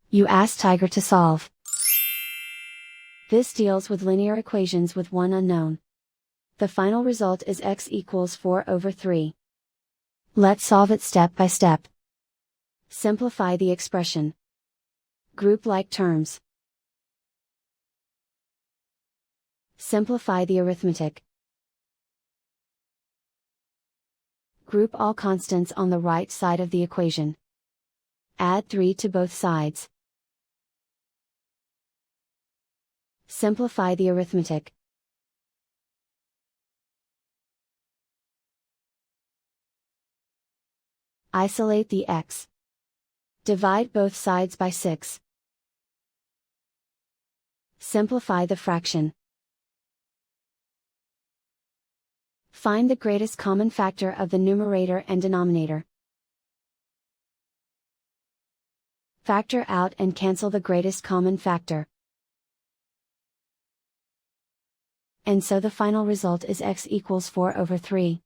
You ask Tiger to solve. This deals with linear equations with one unknown. The final result is x equals 4/3. Let's solve it step by step. Simplify the expression. Group like terms. Simplify the arithmetic. Group all constants on the right side of the equation. Add 3 to both sides. Simplify the arithmetic. Isolate the x. Divide both sides by 6. Simplify the fraction. Find the greatest common factor of the numerator and denominator. Factor out and cancel the greatest common factor. And so the final result is x equals 4/3.